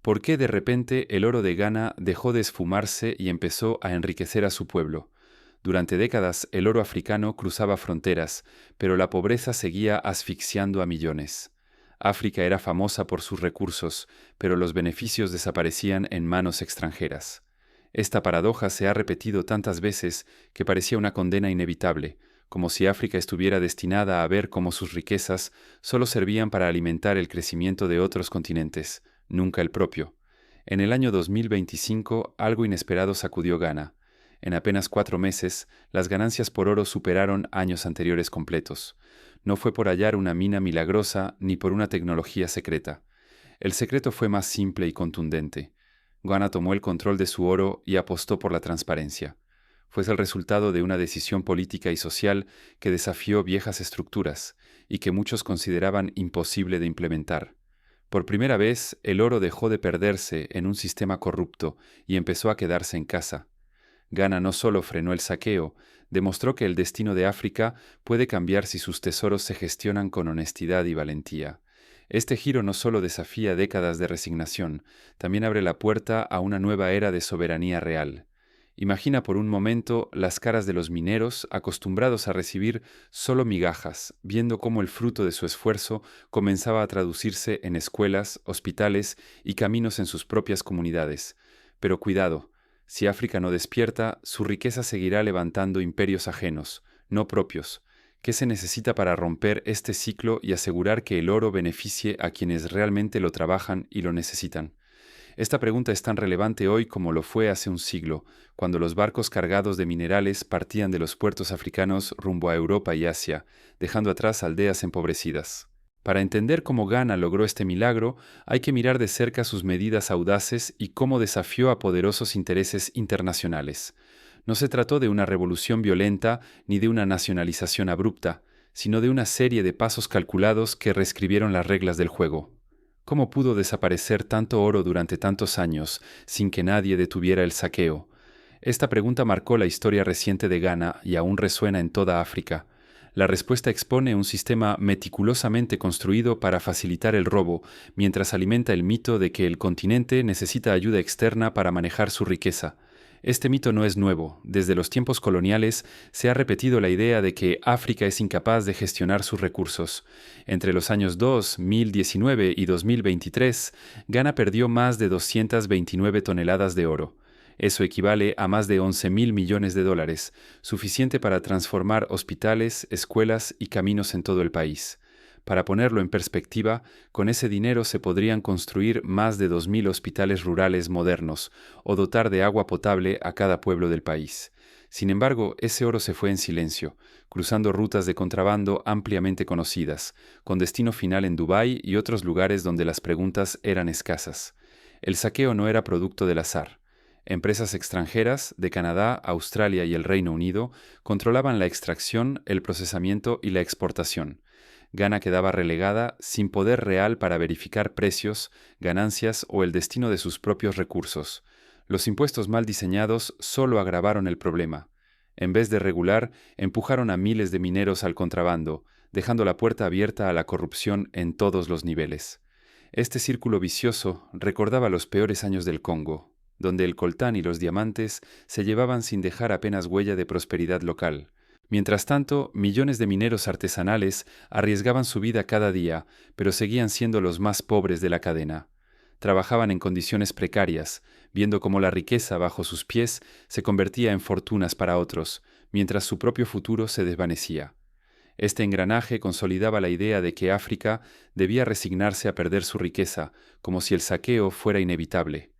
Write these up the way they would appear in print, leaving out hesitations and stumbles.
¿Por qué de repente el oro de Ghana dejó de esfumarse y empezó a enriquecer a su pueblo? Durante décadas el oro africano cruzaba fronteras, pero la pobreza seguía asfixiando a millones. África era famosa por sus recursos, pero los beneficios desaparecían en manos extranjeras. Esta paradoja se ha repetido tantas veces que parecía una condena inevitable, como si África estuviera destinada a ver cómo sus riquezas solo servían para alimentar el crecimiento de otros continentes, nunca el propio. En el año 2025, algo inesperado sacudió Ghana. En apenas 4 meses, las ganancias por oro superaron años anteriores completos. No fue por hallar una mina milagrosa ni por una tecnología secreta. El secreto fue más simple y contundente. Ghana tomó el control de su oro y apostó por la transparencia. Fue el resultado de una decisión política y social que desafió viejas estructuras y que muchos consideraban imposible de implementar. Por primera vez, el oro dejó de perderse en un sistema corrupto y empezó a quedarse en casa. Ghana no solo frenó el saqueo, demostró que el destino de África puede cambiar si sus tesoros se gestionan con honestidad y valentía. Este giro no solo desafía décadas de resignación, también abre la puerta a una nueva era de soberanía real. Imagina por un momento las caras de los mineros acostumbrados a recibir solo migajas, viendo cómo el fruto de su esfuerzo comenzaba a traducirse en escuelas, hospitales y caminos en sus propias comunidades. Pero cuidado, si África no despierta, su riqueza seguirá levantando imperios ajenos, no propios. ¿Qué se necesita para romper este ciclo y asegurar que el oro beneficie a quienes realmente lo trabajan y lo necesitan? Esta pregunta es tan relevante hoy como lo fue hace un siglo, cuando los barcos cargados de minerales partían de los puertos africanos rumbo a Europa y Asia, dejando atrás aldeas empobrecidas. Para entender cómo Ghana logró este milagro, hay que mirar de cerca sus medidas audaces y cómo desafió a poderosos intereses internacionales. No se trató de una revolución violenta ni de una nacionalización abrupta, sino de una serie de pasos calculados que reescribieron las reglas del juego. ¿Cómo pudo desaparecer tanto oro durante tantos años sin que nadie detuviera el saqueo? Esta pregunta marcó la historia reciente de Ghana y aún resuena en toda África. La respuesta expone un sistema meticulosamente construido para facilitar el robo, mientras alimenta el mito de que el continente necesita ayuda externa para manejar su riqueza. Este mito no es nuevo. Desde los tiempos coloniales se ha repetido la idea de que África es incapaz de gestionar sus recursos. Entre los años 2019 y 2023, Ghana perdió más de 229 toneladas de oro. Eso equivale a más de 11.000 millones de dólares, suficiente para transformar hospitales, escuelas y caminos en todo el país. Para ponerlo en perspectiva, con ese dinero se podrían construir más de 2.000 hospitales rurales modernos o dotar de agua potable a cada pueblo del país. Sin embargo, ese oro se fue en silencio, cruzando rutas de contrabando ampliamente conocidas, con destino final en Dubái y otros lugares donde las preguntas eran escasas. El saqueo no era producto del azar. Empresas extranjeras de Canadá, Australia y el Reino Unido controlaban la extracción, el procesamiento y la exportación. Ghana quedaba relegada sin poder real para verificar precios, ganancias o el destino de sus propios recursos. Los impuestos mal diseñados solo agravaron el problema. En vez de regular, empujaron a miles de mineros al contrabando, dejando la puerta abierta a la corrupción en todos los niveles. Este círculo vicioso recordaba los peores años del Congo, donde el coltán y los diamantes se llevaban sin dejar apenas huella de prosperidad local. Mientras tanto, millones de mineros artesanales arriesgaban su vida cada día, pero seguían siendo los más pobres de la cadena. Trabajaban en condiciones precarias, viendo cómo la riqueza bajo sus pies se convertía en fortunas para otros, mientras su propio futuro se desvanecía. Este engranaje consolidaba la idea de que África debía resignarse a perder su riqueza, como si el saqueo fuera inevitable.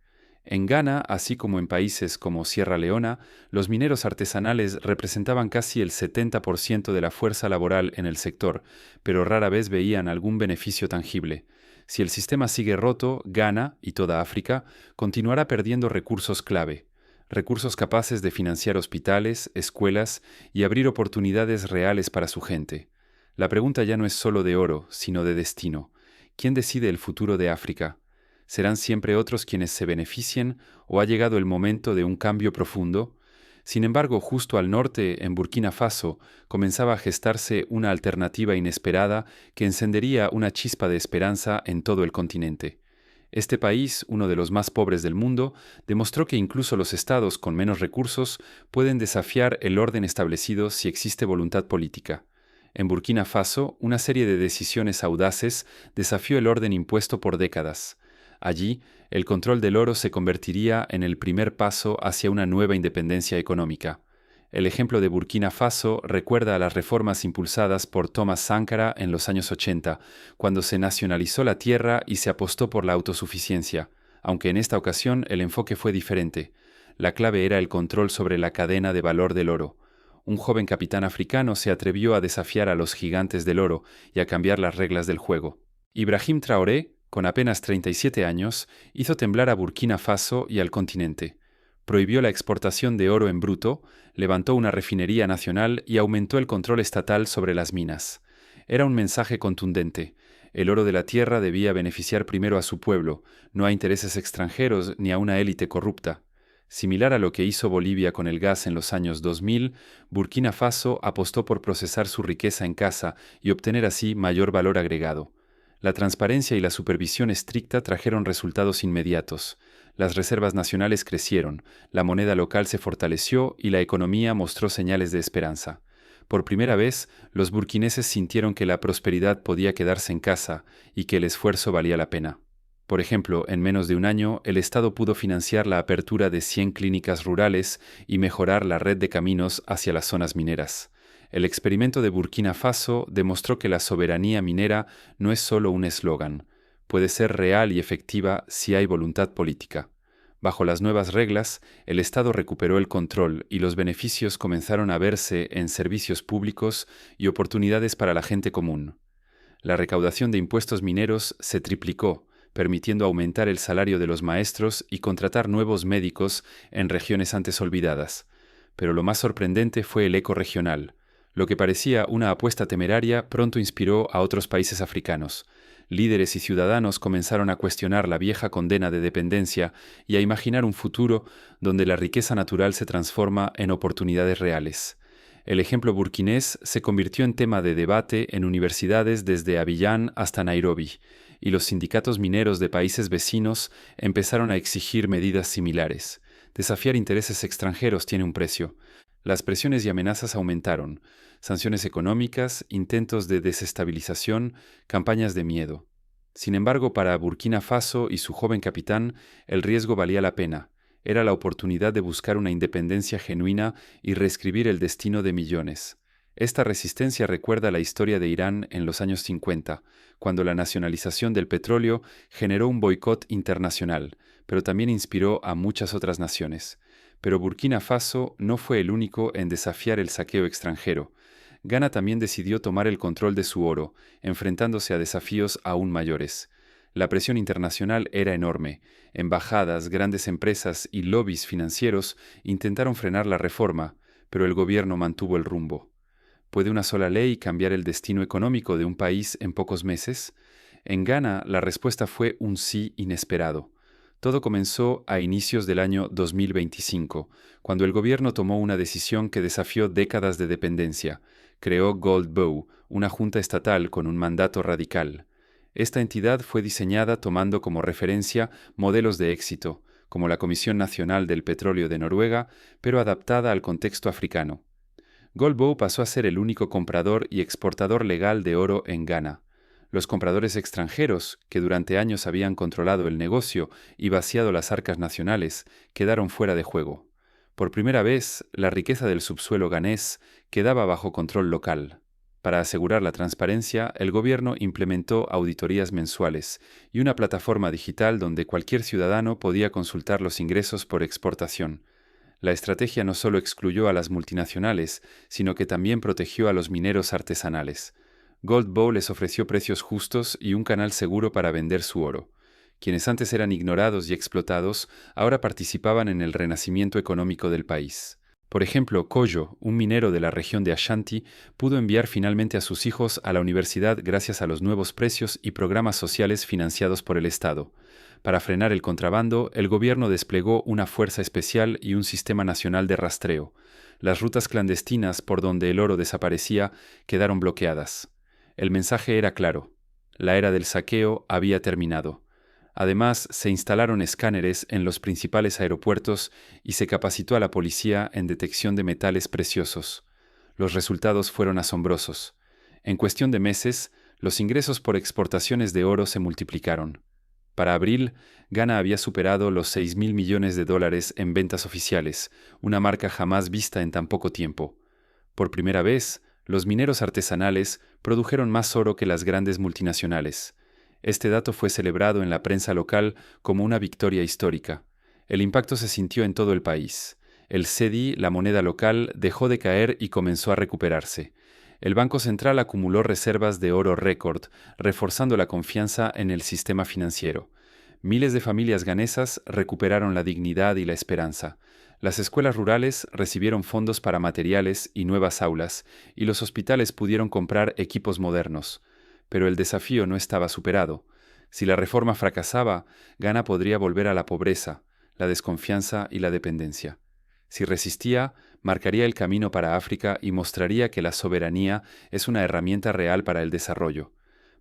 En Ghana, así como en países como Sierra Leona, los mineros artesanales representaban casi el 70% de la fuerza laboral en el sector, pero rara vez veían algún beneficio tangible. Si el sistema sigue roto, Ghana, y toda África, continuará perdiendo recursos clave, recursos capaces de financiar hospitales, escuelas y abrir oportunidades reales para su gente. La pregunta ya no es solo de oro, sino de destino. ¿Quién decide el futuro de África? ¿Serán siempre otros quienes se beneficien o ha llegado el momento de un cambio profundo? Sin embargo, justo al norte, en Burkina Faso, comenzaba a gestarse una alternativa inesperada que encendería una chispa de esperanza en todo el continente. Este país, uno de los más pobres del mundo, demostró que incluso los estados con menos recursos pueden desafiar el orden establecido si existe voluntad política. En Burkina Faso, una serie de decisiones audaces desafió el orden impuesto por décadas. Allí, el control del oro se convertiría en el primer paso hacia una nueva independencia económica. El ejemplo de Burkina Faso recuerda a las reformas impulsadas por Thomas Sankara en los años 80, cuando se nacionalizó la tierra y se apostó por la autosuficiencia, aunque en esta ocasión el enfoque fue diferente. La clave era el control sobre la cadena de valor del oro. Un joven capitán africano se atrevió a desafiar a los gigantes del oro y a cambiar las reglas del juego. Ibrahim Traoré, con apenas 37 años, hizo temblar a Burkina Faso y al continente. Prohibió la exportación de oro en bruto, levantó una refinería nacional y aumentó el control estatal sobre las minas. Era un mensaje contundente. El oro de la tierra debía beneficiar primero a su pueblo, no a intereses extranjeros ni a una élite corrupta. Similar a lo que hizo Bolivia con el gas en los años 2000, Burkina Faso apostó por procesar su riqueza en casa y obtener así mayor valor agregado. La transparencia y la supervisión estricta trajeron resultados inmediatos. Las reservas nacionales crecieron, la moneda local se fortaleció y la economía mostró señales de esperanza. Por primera vez, los burkineses sintieron que la prosperidad podía quedarse en casa y que el esfuerzo valía la pena. Por ejemplo, en menos de un año, el Estado pudo financiar la apertura de 100 clínicas rurales y mejorar la red de caminos hacia las zonas mineras. El experimento de Burkina Faso demostró que la soberanía minera no es solo un eslogan, puede ser real y efectiva si hay voluntad política. Bajo las nuevas reglas, el Estado recuperó el control y los beneficios comenzaron a verse en servicios públicos y oportunidades para la gente común. La recaudación de impuestos mineros se triplicó, permitiendo aumentar el salario de los maestros y contratar nuevos médicos en regiones antes olvidadas. Pero lo más sorprendente fue el eco regional. Lo que parecía una apuesta temeraria pronto inspiró a otros países africanos. Líderes y ciudadanos comenzaron a cuestionar la vieja condena de dependencia y a imaginar un futuro donde la riqueza natural se transforma en oportunidades reales. El ejemplo burkinés se convirtió en tema de debate en universidades desde Abiyán hasta Nairobi, y los sindicatos mineros de países vecinos empezaron a exigir medidas similares. Desafiar intereses extranjeros tiene un precio. Las presiones y amenazas aumentaron. Sanciones económicas, intentos de desestabilización, campañas de miedo. Sin embargo, para Burkina Faso y su joven capitán, el riesgo valía la pena. Era la oportunidad de buscar una independencia genuina y reescribir el destino de millones. Esta resistencia recuerda la historia de Irán en los años 50, cuando la nacionalización del petróleo generó un boicot internacional, pero también inspiró a muchas otras naciones. Pero Burkina Faso no fue el único en desafiar el saqueo extranjero. Ghana también decidió tomar el control de su oro, enfrentándose a desafíos aún mayores. La presión internacional era enorme. Embajadas, grandes empresas y lobbies financieros intentaron frenar la reforma, pero el gobierno mantuvo el rumbo. ¿Puede una sola ley cambiar el destino económico de un país en pocos meses? En Ghana, la respuesta fue un sí inesperado. Todo comenzó a inicios del año 2025, cuando el gobierno tomó una decisión que desafió décadas de dependencia. Creó Gold Bow, una junta estatal con un mandato radical. Esta entidad fue diseñada tomando como referencia modelos de éxito, como la Comisión Nacional del Petróleo de Noruega, pero adaptada al contexto africano. Gold Bow pasó a ser el único comprador y exportador legal de oro en Ghana. Los compradores extranjeros, que durante años habían controlado el negocio y vaciado las arcas nacionales, quedaron fuera de juego. Por primera vez, la riqueza del subsuelo ghanés quedaba bajo control local. Para asegurar la transparencia, el gobierno implementó auditorías mensuales y una plataforma digital donde cualquier ciudadano podía consultar los ingresos por exportación. La estrategia no solo excluyó a las multinacionales, sino que también protegió a los mineros artesanales. Gold Bow les ofreció precios justos y un canal seguro para vender su oro. Quienes antes eran ignorados y explotados, ahora participaban en el renacimiento económico del país. Por ejemplo, Koyo, un minero de la región de Ashanti, pudo enviar finalmente a sus hijos a la universidad gracias a los nuevos precios y programas sociales financiados por el Estado. Para frenar el contrabando, el gobierno desplegó una fuerza especial y un sistema nacional de rastreo. Las rutas clandestinas por donde el oro desaparecía quedaron bloqueadas. El mensaje era claro. La era del saqueo había terminado. Además, se instalaron escáneres en los principales aeropuertos y se capacitó a la policía en detección de metales preciosos. Los resultados fueron asombrosos. En cuestión de meses, los ingresos por exportaciones de oro se multiplicaron. Para abril, Ghana había superado los 6.000 millones de dólares en ventas oficiales, una marca jamás vista en tan poco tiempo. Por primera vez, los mineros artesanales produjeron más oro que las grandes multinacionales. Este dato fue celebrado en la prensa local como una victoria histórica. El impacto se sintió en todo el país. El cedi, la moneda local, dejó de caer y comenzó a recuperarse. El Banco Central acumuló reservas de oro récord, reforzando la confianza en el sistema financiero. Miles de familias ganesas recuperaron la dignidad y la esperanza. Las escuelas rurales recibieron fondos para materiales y nuevas aulas, y los hospitales pudieron comprar equipos modernos. Pero el desafío no estaba superado. Si la reforma fracasaba, Ghana podría volver a la pobreza, la desconfianza y la dependencia. Si resistía, marcaría el camino para África y mostraría que la soberanía es una herramienta real para el desarrollo.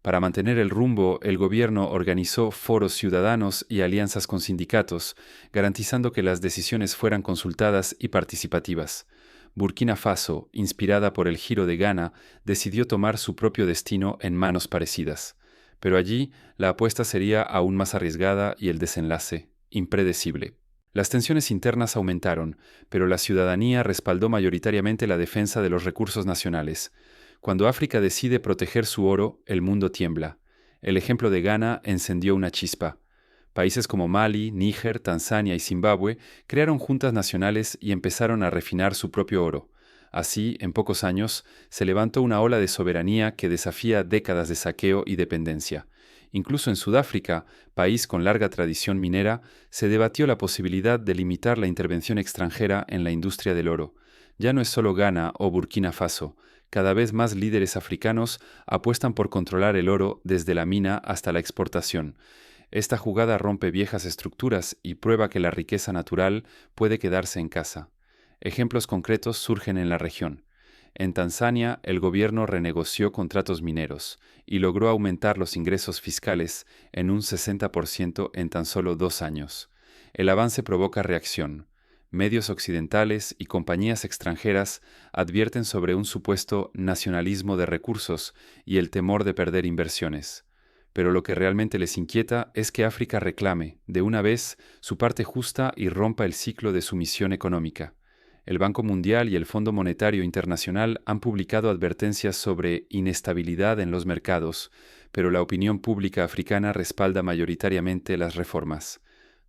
Para mantener el rumbo, el gobierno organizó foros ciudadanos y alianzas con sindicatos, garantizando que las decisiones fueran consultadas y participativas. Burkina Faso, inspirada por el giro de Ghana, decidió tomar su propio destino en manos parecidas. Pero allí, la apuesta sería aún más arriesgada y el desenlace, impredecible. Las tensiones internas aumentaron, pero la ciudadanía respaldó mayoritariamente la defensa de los recursos nacionales. Cuando África decide proteger su oro, el mundo tiembla. El ejemplo de Ghana encendió una chispa. Países como Mali, Níger, Tanzania y Zimbabue crearon juntas nacionales y empezaron a refinar su propio oro. Así, en pocos años, se levantó una ola de soberanía que desafía décadas de saqueo y dependencia. Incluso en Sudáfrica, país con larga tradición minera, se debatió la posibilidad de limitar la intervención extranjera en la industria del oro. Ya no es solo Ghana o Burkina Faso. Cada vez más líderes africanos apuestan por controlar el oro desde la mina hasta la exportación. Esta jugada rompe viejas estructuras y prueba que la riqueza natural puede quedarse en casa. Ejemplos concretos surgen en la región. En Tanzania, el gobierno renegoció contratos mineros y logró aumentar los ingresos fiscales en un 60% en tan solo 2 años. El avance provoca reacción. Medios occidentales y compañías extranjeras advierten sobre un supuesto nacionalismo de recursos y el temor de perder inversiones. Pero lo que realmente les inquieta es que África reclame, de una vez, su parte justa y rompa el ciclo de sumisión económica. El Banco Mundial y el Fondo Monetario Internacional han publicado advertencias sobre inestabilidad en los mercados, pero la opinión pública africana respalda mayoritariamente las reformas.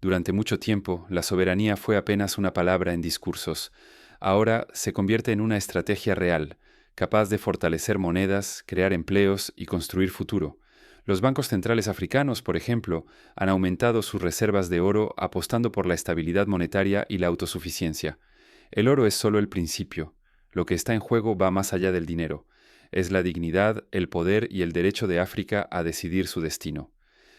Durante mucho tiempo, la soberanía fue apenas una palabra en discursos. Ahora se convierte en una estrategia real, capaz de fortalecer monedas, crear empleos y construir futuro. Los bancos centrales africanos, por ejemplo, han aumentado sus reservas de oro apostando por la estabilidad monetaria y la autosuficiencia. El oro es solo el principio. Lo que está en juego va más allá del dinero. Es la dignidad, el poder y el derecho de África a decidir su destino.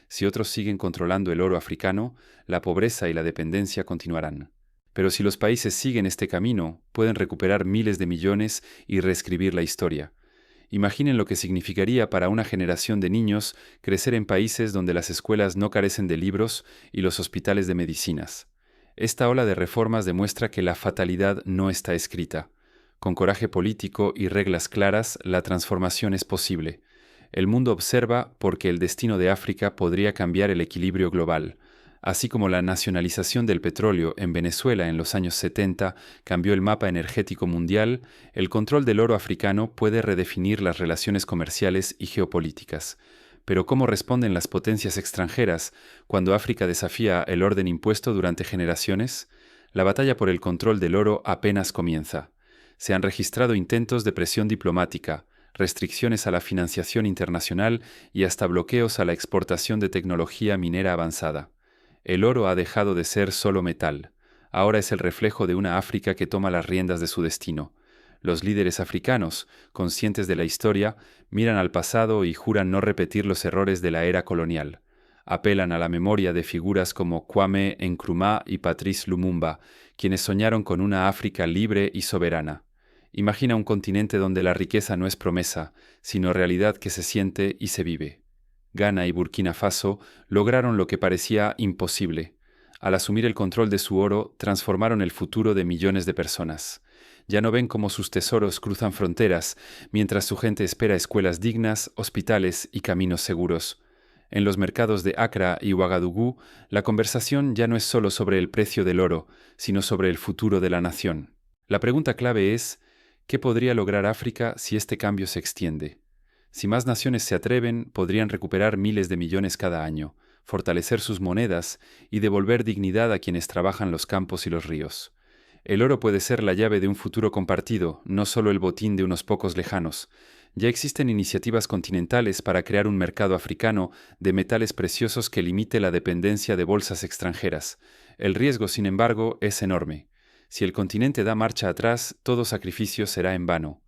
Si otros siguen controlando el oro africano, la pobreza y la dependencia continuarán. Pero si los países siguen este camino, pueden recuperar miles de millones y reescribir la historia. Imaginen lo que significaría para una generación de niños crecer en países donde las escuelas no carecen de libros y los hospitales de medicinas. Esta ola de reformas demuestra que la fatalidad no está escrita. Con coraje político y reglas claras, la transformación es posible. El mundo observa porque el destino de África podría cambiar el equilibrio global. Así como la nacionalización del petróleo en Venezuela en los años 70 cambió el mapa energético mundial, el control del oro africano puede redefinir las relaciones comerciales y geopolíticas. Pero ¿cómo responden las potencias extranjeras cuando África desafía el orden impuesto durante generaciones? La batalla por el control del oro apenas comienza. Se han registrado intentos de presión diplomática, restricciones a la financiación internacional y hasta bloqueos a la exportación de tecnología minera avanzada. El oro ha dejado de ser solo metal. Ahora es el reflejo de una África que toma las riendas de su destino. Los líderes africanos, conscientes de la historia, miran al pasado y juran no repetir los errores de la era colonial. Apelan a la memoria de figuras como Kwame Nkrumah y Patrice Lumumba, quienes soñaron con una África libre y soberana. Imagina un continente donde la riqueza no es promesa, sino realidad que se siente y se vive. Ghana y Burkina Faso lograron lo que parecía imposible. Al asumir el control de su oro, transformaron el futuro de millones de personas. Ya no ven cómo sus tesoros cruzan fronteras, mientras su gente espera escuelas dignas, hospitales y caminos seguros. En los mercados de Accra y Ouagadougou, la conversación ya no es solo sobre el precio del oro, sino sobre el futuro de la nación. La pregunta clave es, ¿qué podría lograr África si este cambio se extiende? Si más naciones se atreven, podrían recuperar miles de millones cada año, fortalecer sus monedas y devolver dignidad a quienes trabajan los campos y los ríos. El oro puede ser la llave de un futuro compartido, no solo el botín de unos pocos lejanos. Ya existen iniciativas continentales para crear un mercado africano de metales preciosos que limite la dependencia de bolsas extranjeras. El riesgo, sin embargo, es enorme. Si el continente da marcha atrás, todo sacrificio será en vano.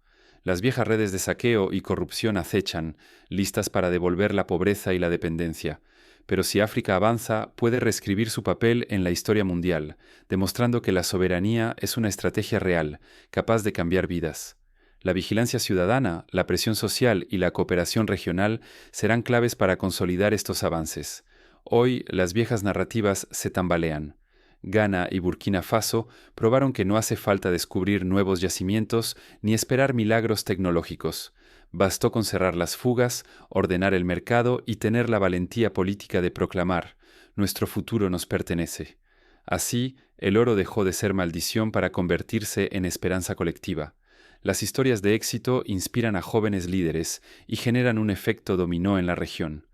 Las viejas redes de saqueo y corrupción acechan, listas para devolver la pobreza y la dependencia. Pero si África avanza, puede reescribir su papel en la historia mundial, demostrando que la soberanía es una estrategia real, capaz de cambiar vidas. La vigilancia ciudadana, la presión social y la cooperación regional serán claves para consolidar estos avances. Hoy, las viejas narrativas se tambalean. Ghana y Burkina Faso probaron que no hace falta descubrir nuevos yacimientos ni esperar milagros tecnológicos. Bastó con cerrar las fugas, ordenar el mercado y tener la valentía política de proclamar: nuestro futuro nos pertenece. Así, el oro dejó de ser maldición para convertirse en esperanza colectiva. Las historias de éxito inspiran a jóvenes líderes y generan un efecto dominó en la región.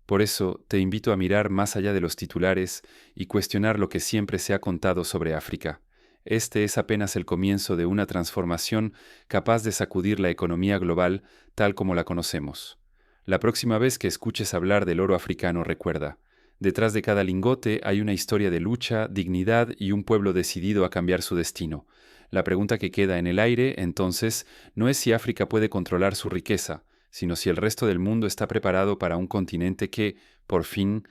Por eso, te invito a mirar más allá de los titulares y cuestionar lo que siempre se ha contado sobre África. Este es apenas el comienzo de una transformación capaz de sacudir la economía global tal como la conocemos. La próxima vez que escuches hablar del oro africano, recuerda: detrás de cada lingote hay una historia de lucha, dignidad y un pueblo decidido a cambiar su destino. La pregunta que queda en el aire, entonces, no es si África puede controlar su riqueza, sino si el resto del mundo está preparado para un continente que, por fin,